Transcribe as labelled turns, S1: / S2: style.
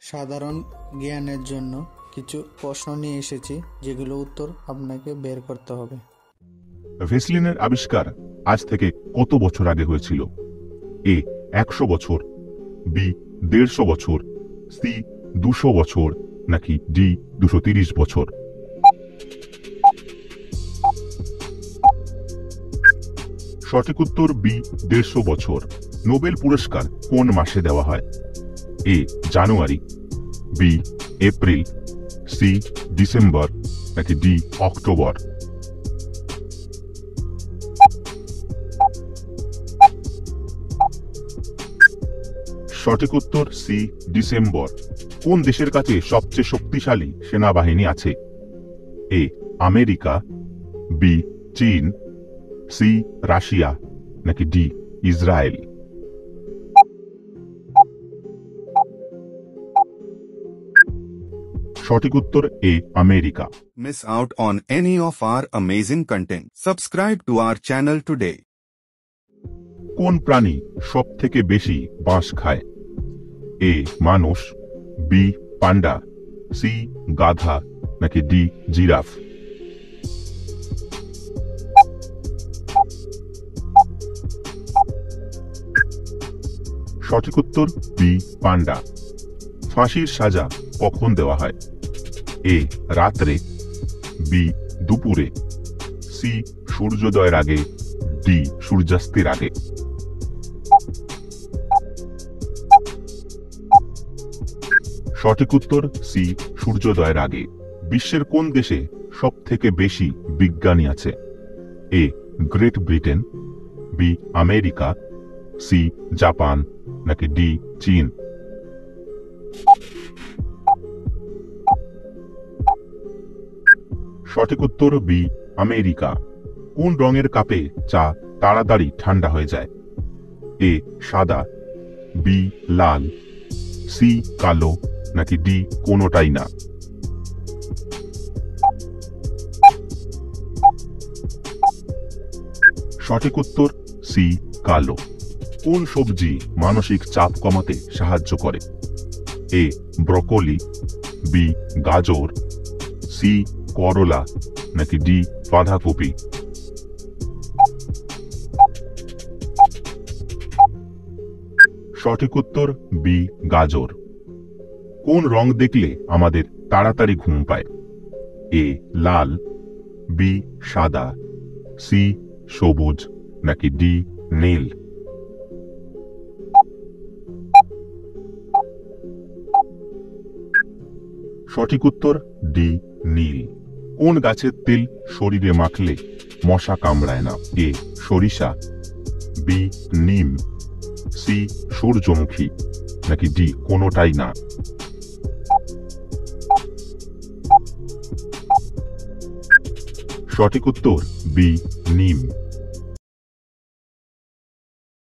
S1: সাধারণ জ্ঞানের জন্য কিছু প্রশ্ন নিয়ে এসেছি, যেগুলো উত্তর আপনাকে বের করতে হবে।
S2: ভেসলিনের আবিষ্কার আজ থেকে কত বছর আগে হয়েছিল? এ 100 বছর, বি 150 বছর, সি 200 বছর, নাকি ডি 230 বছর? সঠিক উত্তর বি 150 বছর। নোবেল পুরস্কার কোন মাসে দেওয়া হয়? এ জানুয়ারি, বি এপ্রিল, সি ডিসেম্বর, নাকি ডি অক্টোবর? সঠিক উত্তর সি ডিসেম্বর। কোন দেশের কাছে সবচেয়ে শক্তিশালী সেনাবাহিনী আছে? এ আমেরিকা, বি চীন, সি রাশিয়া, নাকি ডি ইসরায়েল? সঠিক উত্তর এ America.
S3: Miss out on any of our amazing content. Subscribe to our channel today.
S2: কোন প্রাণী সব থেকে বেশি বাঁশ খায়? এ মানুষ, বি পান্ডা, সি গাধা, নাকি ডি জিরাফ? সঠিক উত্তর বি পান্ডা। ফাঁসির সাজা কখন দেওয়া হয়? এ রাত্রে, বি দুপুরে, সি সূর্যোদয়ের আগে, ডি সূর্যাস্তের আগে? সঠিক উত্তর সি সূর্যোদয়ের আগে। বিশ্বের কোন দেশে সব থেকে বেশি বিজ্ঞানী আছে? A great Britain, B America, C Japan, নাকি ডি চীন? সঠিক উত্তর বি আমেরিকা। কোন রঙের কাপে চা তাড়াতাড়ি ঠান্ডা হয়ে যায়? এ সাদা, বি লাল, সি কালো, নাকি ডি কোনোটাই না? সঠিক উত্তর সি কালো। কোন সবজি মানসিক চাপ কমাতে সাহায্য করে? এ ব্রকোলি, বি গাজর, সি করলা, নাকি ডি বাঁধাকপি? সঠিক উত্তর বি গাজর। কোন রং দেখলে আমাদের তাড়াতাড়ি ঘুম পায়? এ লাল, বি সাদা, সি সবুজ, নাকি ডি নীল? সঠিক উত্তর ডি নীল। কোন গাছের তেল শরীরে মাখলে মশা কামড়ায় না? এ সরিষা, বি নিম, সি সূর্যমুখী, নাকি ডি কোনোটাই না? সঠিক উত্তর বি নিম।